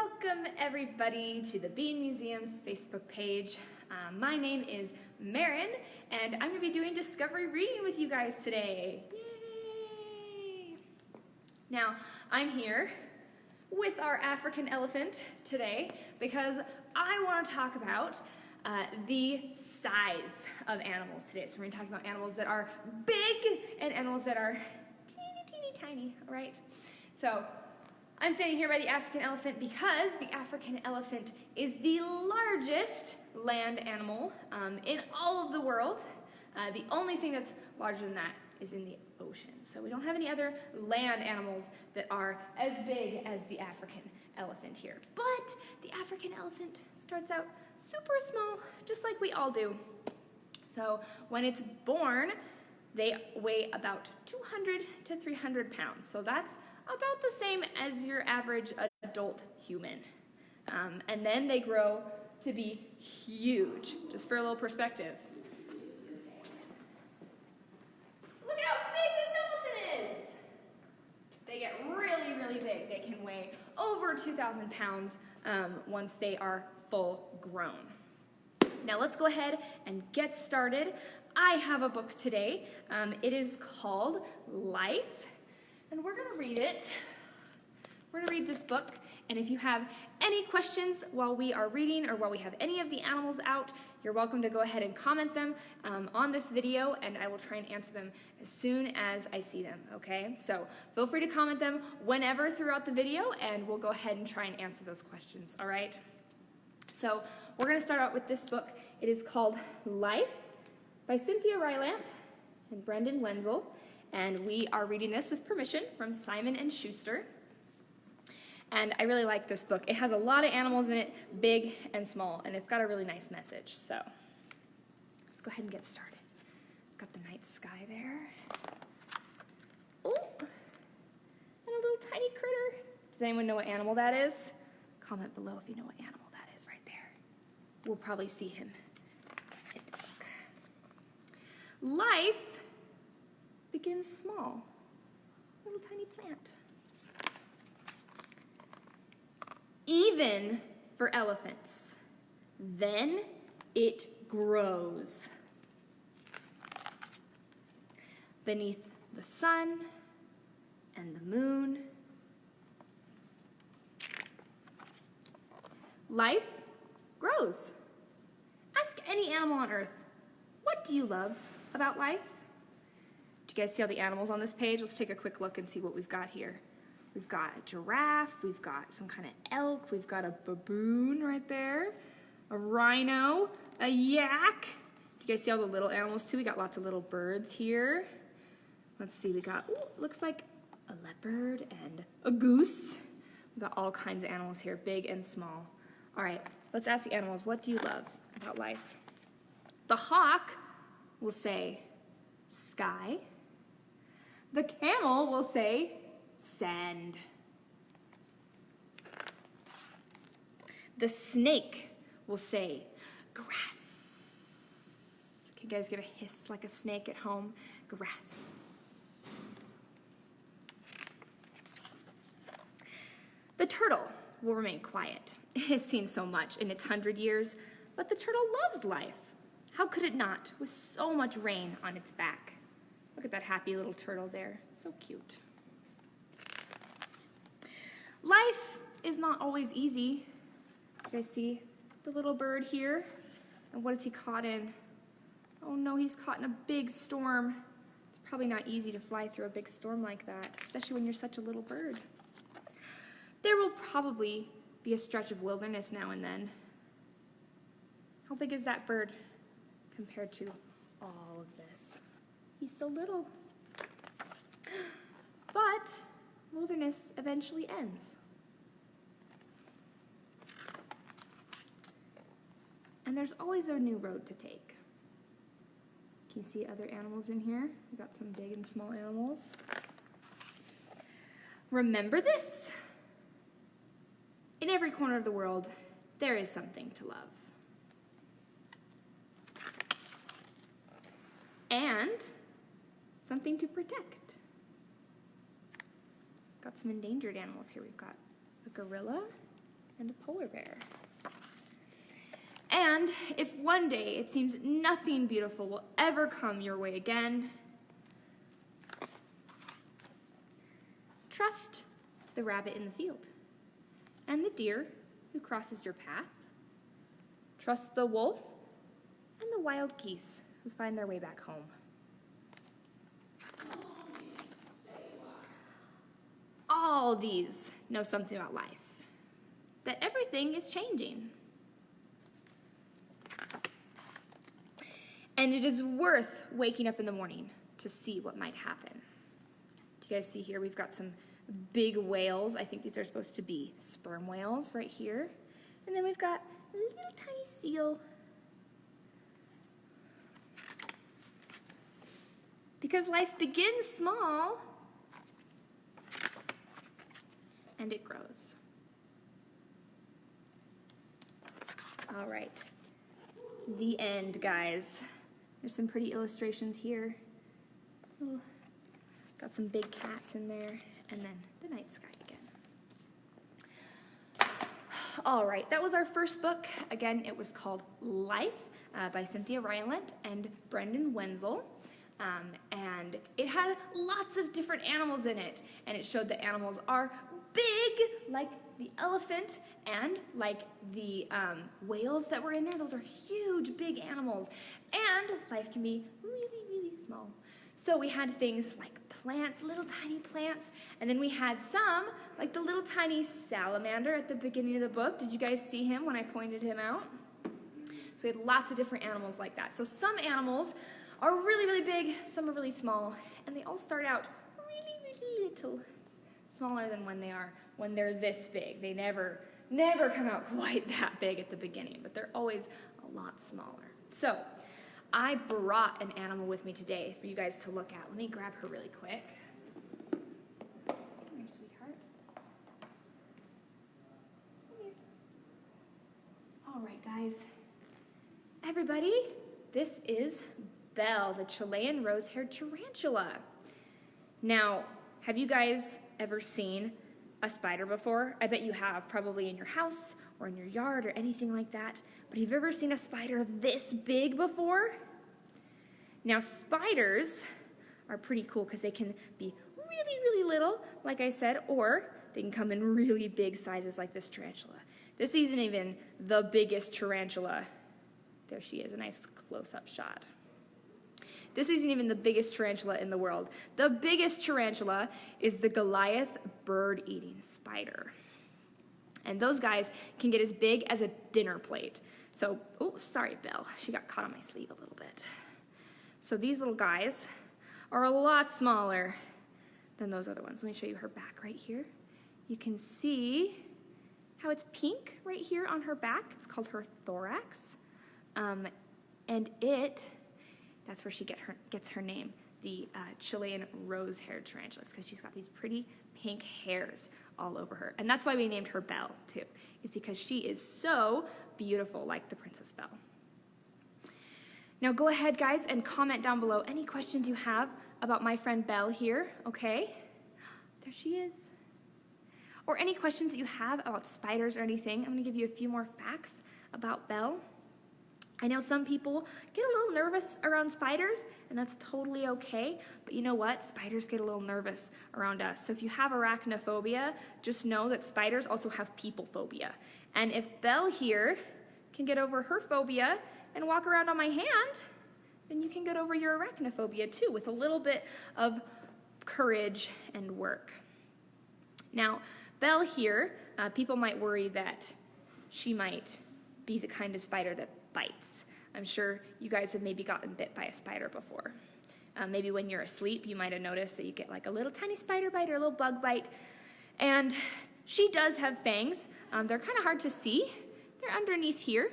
Welcome everybody to the Bean Museum's Facebook page. My name is Marin and I'm going to be doing discovery reading with you guys today. Yay! Now, I'm here with our African elephant today because I want to talk about the size of animals today. So we're going to talk about animals that are big and animals that are teeny tiny, all right? So I'm standing here by the African elephant because the African elephant is the largest land animal in all of the world. The only thing that's larger than that is in the ocean. So we don't have any other land animals that are as big as the African elephant here. But the African elephant starts out super small, just like we all do. So when it's born, they weigh about 200 to 300 pounds. So that's about the same as your average adult human. And then they grow to be huge, just for a little perspective. Look how big this elephant is! They get really big. They can weigh over 2,000 pounds once they are full grown. Now let's go ahead and get started. I have a book today. It is called Life. And we're going to read it. We're going to read this book, and if you have any questions while we are reading or while we have any of the animals out, you're welcome to go ahead and comment them on this video, and I will try and answer them as soon as I see them, okay? So feel free to comment them whenever throughout the video, and we'll go ahead and try and answer those questions, all right? So we're going to start out with this book. It is called Life by Cynthia Rylant and Brendan Wenzel. And we are reading this with permission from Simon & Schuster. And I really like this book. It has a lot of animals in it, big and small, and it's got a really nice message. So let's go ahead and get started. Got the night sky there. Oh, and a little tiny critter. Does anyone know what animal that is? Comment below if you know what animal that is right there. We'll probably see him in the book. Life begins small, little tiny plant. Even for elephants. Then it grows. Beneath the sun and the moon. Life grows. Ask any animal on earth, what do you love about life? You guys see all the animals on this page? Let's take a quick look and see what we've got here. We've got a giraffe, we've got some kind of elk, we've got a baboon right there, a rhino, a yak. You guys see all the little animals too? We got lots of little birds here. Let's see, we got, looks like a leopard and a goose. We've got all kinds of animals here, big and small. All right, let's ask the animals, what do you love about life? The hawk will say sky. The camel will say, sand. The snake will say, grass. Can you guys give a hiss like a snake at home? Grass. The turtle will remain quiet. It has seen so much in its 100 years, but the turtle loves life. How could it not, with so much rain on its back? Look at that happy little turtle there. So cute. Life is not always easy. You guys see the little bird here? And what is he caught in? Oh no, he's caught in a big storm. It's probably not easy to fly through a big storm like that, especially when you're such a little bird. There will probably be a stretch of wilderness now and then. How big is that bird compared to all of this? He's so little. But wilderness eventually ends. And there's always a new road to take. Can you see other animals in here? We got some big and small animals. Remember this. In every corner of the world, there is something to love. And something to protect. Got some endangered animals here. We've got a gorilla and a polar bear. And if one day it seems nothing beautiful will ever come your way again, trust the rabbit in the field and the deer who crosses your path. Trust the wolf and the wild geese who find their way back home. All these know something about life, that everything is changing. And it is worth waking up in the morning to see what might happen. Do you guys see here, we've got some big whales. I think these are supposed to be sperm whales right here. And then we've got a little tiny seal. Because life begins small and it grows. All right, the end, guys. There's some pretty illustrations here. Oh, got some big cats in there, and then the night sky again. All right, that was our first book. Again, it was called Life by Cynthia Rylant and Brendan Wenzel. And it had lots of different animals in it, and it showed that animals are big, like the elephant, and like the whales that were in there. Those are huge, big animals. And life can be really, really small. So we had things like plants, little tiny plants, and then we had some, like the little tiny salamander at the beginning of the book. Did you guys see him when I pointed him out? So we had lots of different animals like that. So some animals are really, really big, some are really small, and they all start out really, really little, smaller than when they're this big. They never come out quite that big at the beginning, but they're always a lot smaller. So I brought an animal with me today for you guys to look at. Let me grab her really quick. Come here, sweetheart. Come here. All right, guys. Everybody, this is Belle, the Chilean rose-haired tarantula. Now, have you guys ever seen a spider before? I bet you have, probably in your house or in your yard or anything like that. But have you ever seen a spider this big before? Now, spiders are pretty cool because they can be really, really little, like I said, or they can come in really big sizes like this tarantula. This isn't even the biggest tarantula. There she is, a nice close-up shot. This isn't even the biggest tarantula in the world. The biggest tarantula is the Goliath bird-eating spider. And those guys can get as big as a dinner plate. So, oh, sorry, Belle. She got caught on my sleeve a little bit. So these little guys are a lot smaller than those other ones. Let me show you her back right here. You can see how it's pink right here on her back. It's called her thorax. And that's where she gets her name, the Chilean rose-haired tarantulas, because she's got these pretty pink hairs all over her. And that's why we named her Belle, too, is because she is so beautiful, like the Princess Belle. Now go ahead, guys, and comment down below any questions you have about my friend Belle here, okay? There she is. Or any questions that you have about spiders or anything. I'm going to give you a few more facts about Belle. I know some people get a little nervous around spiders, and that's totally okay, but you know what? Spiders get a little nervous around us. So if you have arachnophobia, just know that spiders also have people phobia. And if Belle here can get over her phobia and walk around on my hand, then you can get over your arachnophobia too, with a little bit of courage and work. Now, Belle here, people might worry that she might be the kind of spider that bites. I'm sure you guys have maybe gotten bit by a spider before. Maybe when you're asleep, you might have noticed that you get like a little tiny spider bite or a little bug bite. And she does have fangs. They're kind of hard to see. They're underneath here.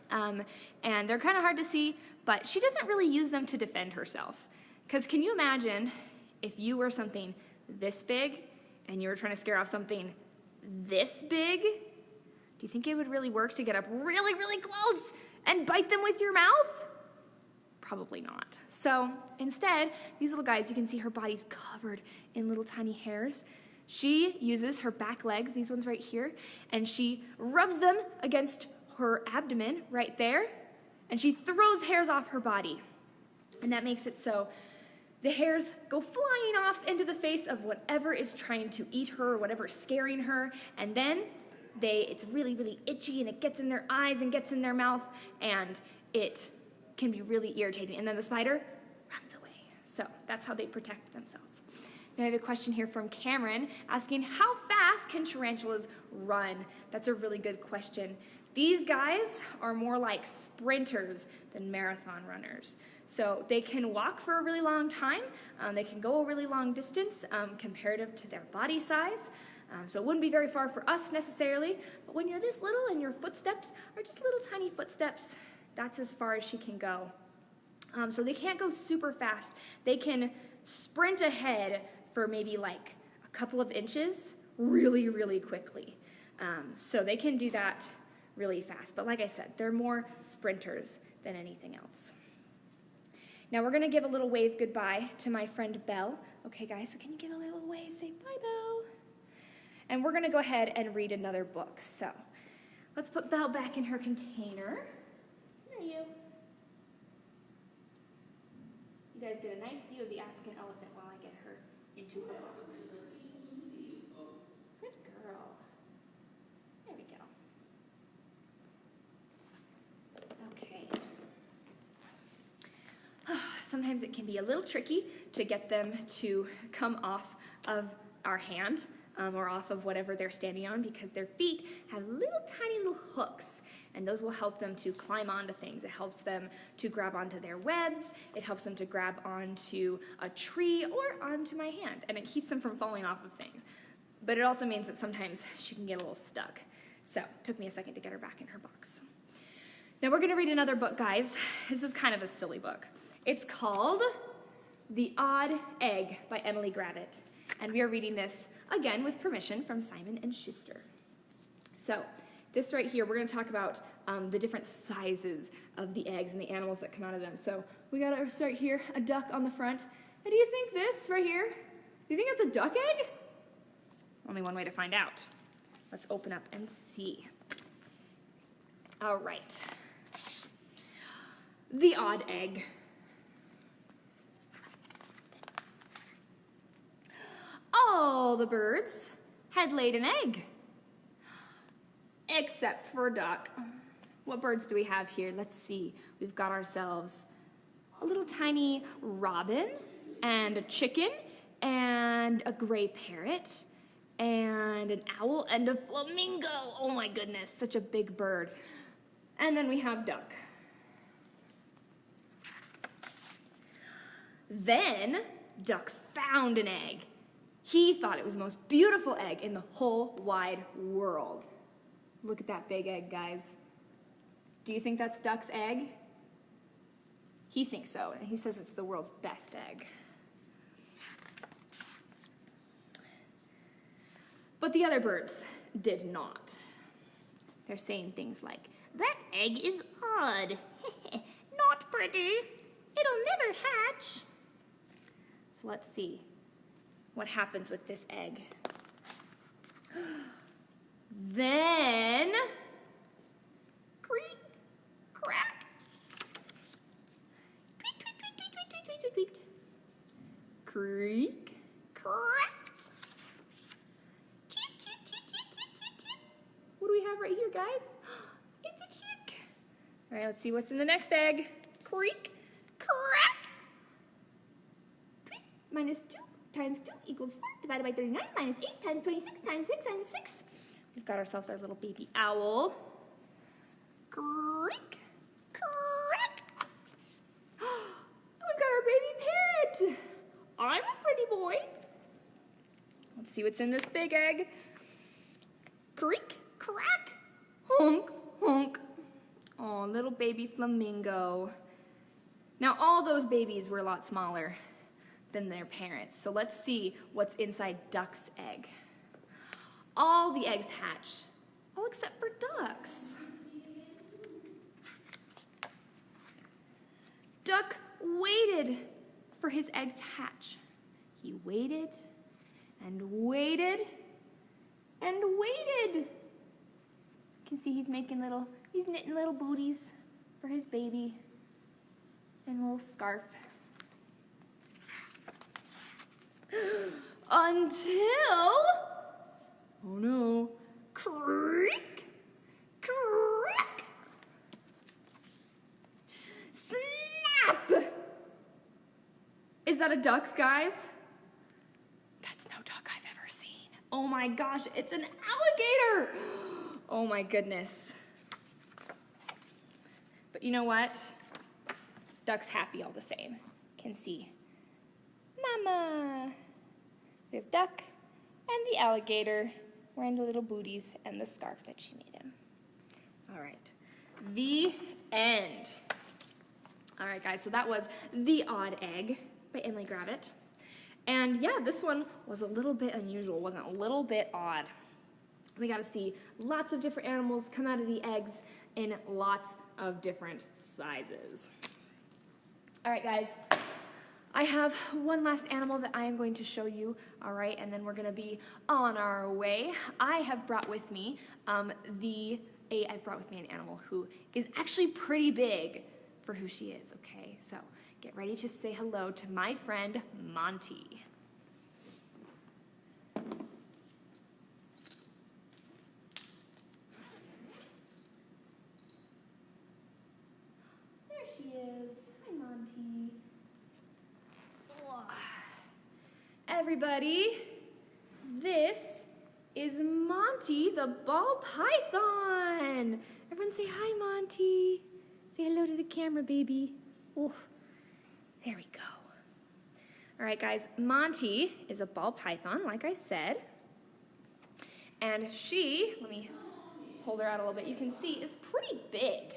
And they're kind of hard to see, but she doesn't really use them to defend herself. Because can you imagine if you were something this big and you were trying to scare off something this big? Do you think it would really work to get up really, really close and bite them with your mouth? Probably not. So instead, these little guys, you can see her body's covered in little tiny hairs. She uses her back legs, these ones right here, and she rubs them against her abdomen right there, and she throws hairs off her body. And that makes it so the hairs go flying off into the face of whatever is trying to eat her or whatever is scaring her, and then it's really, really itchy, and it gets in their eyes and gets in their mouth, and it can be really irritating. And then the spider runs away. So that's how they protect themselves. Now I have a question here from Cameron asking, how fast can tarantulas run? That's a really good question. These guys are more like sprinters than marathon runners. So they can walk for a really long time. They can go a really long distance comparative to their body size. So it wouldn't be very far for us necessarily, but when you're this little and your footsteps are just little tiny footsteps, that's as far as she can go. So they can't go super fast. They can sprint ahead for maybe like a couple of inches really, really quickly. So they can do that really fast. But like I said, they're more sprinters than anything else. Now we're going to give a little wave goodbye to my friend Belle. Okay, guys, so can you give a little wave? Say bye, Belle. And we're going to go ahead and read another book. So let's put Belle back in her container. Here you. You guys get a nice view of the African elephant while I get her into her box. Good girl. There we go. Okay. Sometimes it can be a little tricky to get them to come off of our hand or off of whatever they're standing on because their feet have tiny little hooks, and those will help them to climb onto things. It helps them to grab onto their webs. It helps them to grab onto a tree or onto my hand, and it keeps them from falling off of things. But it also means that sometimes she can get a little stuck. So it took me a second to get her back in her box. Now we're going to read another book, guys. This is kind of a silly book. It's called The Odd Egg by Emily Gravett. And we are reading this, again, with permission from Simon & Schuster. So this right here, we're going to talk about the different sizes of the eggs and the animals that come out of them. So we got to start here, a duck on the front. And do you think this right here, do you think it's a duck egg? Only one way to find out. Let's open up and see. All right. The odd egg. All the birds had laid an egg, except for a duck. What birds do we have here? Let's see. We've got ourselves a little tiny robin, and a chicken, and a gray parrot, and an owl, and a flamingo. Oh my goodness, such a big bird. And then we have duck. Then duck found an egg. He thought it was the most beautiful egg in the whole wide world. Look at that big egg, guys. Do you think that's duck's egg? He thinks so. He says it's the world's best egg. But the other birds did not. They're saying things like, "That egg is odd. Not pretty. It'll never hatch." So let's see what happens with this egg. Then, creak, crack. Tweet, tweet, tweet, tweet, tweet, tweet, tweet, tweet. Creak, crack. Cheep, cheep, cheep, cheep, cheep, cheep, cheep. What do we have right here, guys? It's a chick. All right, let's see what's in the next egg. Creak, crack. Tweet, minus 2 times 2 equals 4 divided by 39 minus 8 times 26 times 6 times 6. We've got ourselves our little baby owl. Creak, crack. We've got our baby parrot. I'm a pretty boy. Let's see what's in this big egg. Creak, crack, honk, honk. Oh, little baby flamingo. Now, all those babies were a lot smaller than their parents. So let's see what's inside duck's egg. All the eggs hatched. Oh, except for duck's. Duck waited for his egg to hatch. He waited and waited and waited. You can see he's knitting little booties for his baby and a little scarf. Until, oh no, creak, crack, snap. Is that a duck, guys? That's no duck I've ever seen. Oh my gosh, it's an alligator. Oh my goodness. But you know what? Duck's happy all the same. Can see. Mama. We have Duck and the alligator wearing the little booties and the scarf that she made him. All right. The end. All right, guys, so that was The Odd Egg by Emily Gravett. And yeah, this one was a little bit unusual, wasn't it? A little bit odd. We got to see lots of different animals come out of the eggs in lots of different sizes. All right, guys, I have one last animal that I am going to show you, all right, and then we're going to be on our way. I have brought with me an animal who is actually pretty big for who she is, okay? So get ready to say hello to my friend Monty. There she is. Hi, Monty. Everybody, this is Monty the ball python. Everyone say hi, Monty. Say hello to the camera, baby. Oh, there we go. All right, guys, Monty is a ball python, like I said. And she, let me hold her out a little bit, you can see is pretty big.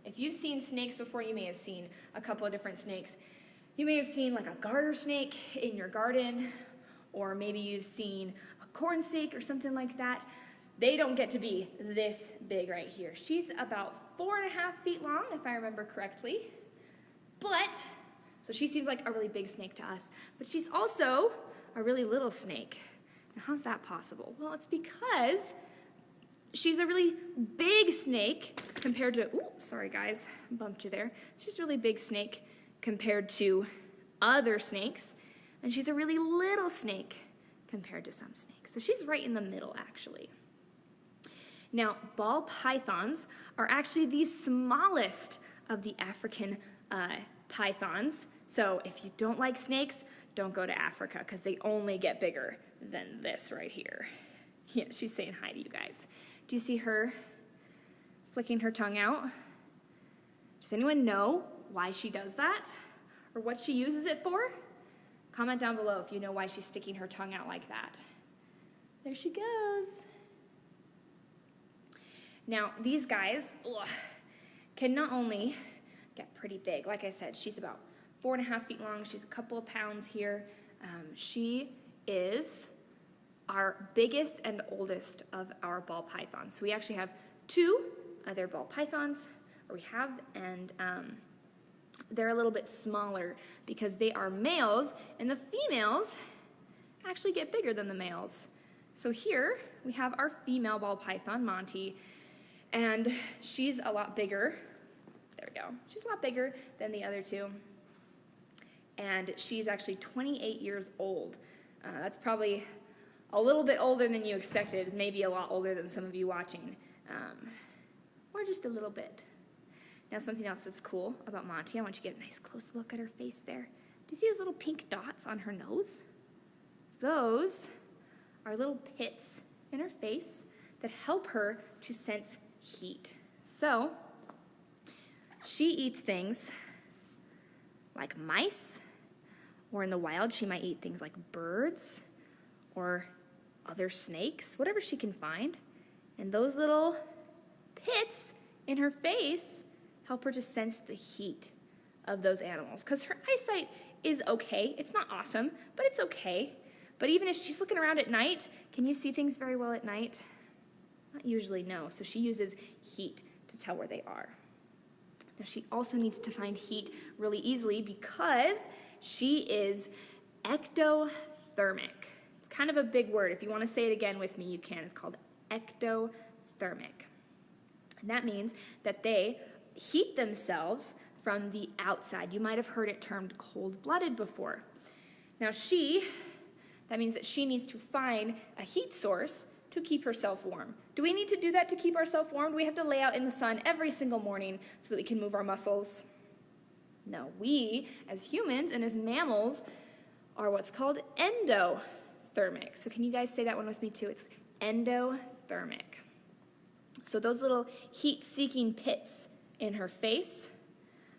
If you've seen snakes before, you may have seen a couple of different snakes. You may have seen like a garter snake in your garden, or maybe you've seen a corn snake or something like that. They don't get to be this big right here. She's about 4.5 feet long, if I remember correctly. So she seems like a really big snake to us, but she's also a really little snake. Now, how's that possible? Well, it's because she's a really big snake compared to, sorry guys, bumped you there. She's a really big snake compared to other snakes, and she's a really little snake compared to some snakes. So she's right in the middle, actually. Now, ball pythons are actually the smallest of the African pythons. So if you don't like snakes, don't go to Africa, because they only get bigger than this right here. Yeah, she's saying hi to you guys. Do you see her flicking her tongue out? Does anyone know why she does that, or what she uses it for? Comment down below if you know why she's sticking her tongue out like that. There she goes. Now, these guys can not only get pretty big, like I said, she's about 4.5 feet long, she's a couple of pounds here. She is our biggest and oldest of our ball pythons. So we actually have 2 other ball pythons, and they're a little bit smaller because they are males, and the females actually get bigger than the males. So here we have our female ball python, Monty, and she's a lot bigger. There we go. She's a lot bigger than the other 2, and she's actually 28 years old. That's probably a little bit older than you expected, maybe a lot older than some of you watching, or just a little bit. Now, something else that's cool about Monty, I want you to get a nice close look at her face there. Do you see those little pink dots on her nose? Those are little pits in her face that help her to sense heat. So, she eats things like mice, or in the wild, she might eat things like birds or other snakes, whatever she can find. And those little pits in her face help her to sense the heat of those animals, because her eyesight is okay. It's not awesome, but it's okay. But even if she's looking around at night, can you see things very well at night? Not usually, no. So she uses heat to tell where they are. Now, she also needs to find heat really easily because she is ectothermic. It's kind of a big word. If you want to say it again with me, you can. It's called ectothermic. And that means that they heat themselves from the outside. You might have heard it termed cold-blooded before. Now that means that she needs to find a heat source to keep herself warm. Do we need to do that to keep ourselves warm? Do we have to lay out in the sun every single morning so that we can move our muscles? No, we, as humans and as mammals, are what's called endothermic. So can you guys say that one with me too? It's endothermic. So those little heat-seeking pits in her face,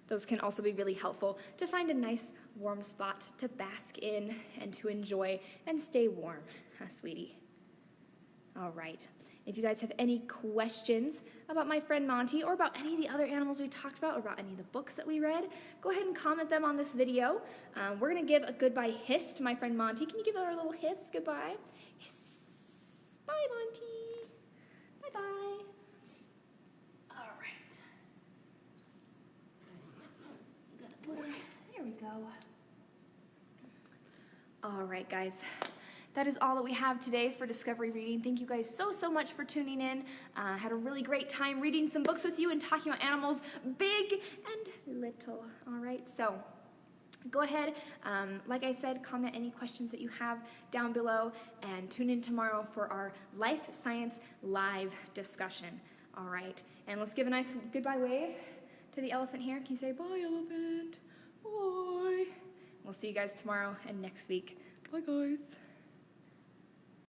those can also be really helpful to find a nice warm spot to bask in and to enjoy and stay warm, huh, sweetie? All right. If you guys have any questions about my friend Monty or about any of the other animals we talked about or about any of the books that we read, go ahead and comment them on this video. We're going to give a goodbye hiss to my friend Monty. Can you give her a little hiss? Goodbye. Hiss. Bye, Monty. Bye-bye. All right. There we go. All right, guys. That is all that we have today for Discovery Reading. Thank you guys so much for tuning in. Had a really great time reading some books with you and talking about animals big and little. All right, so go ahead, like I said, comment any questions that you have down below and tune in tomorrow for our Life Science Live discussion. All right, and let's give a nice goodbye wave to the elephant here. Can you say, bye, elephant? Bye. We'll see you guys tomorrow and next week. Bye, guys.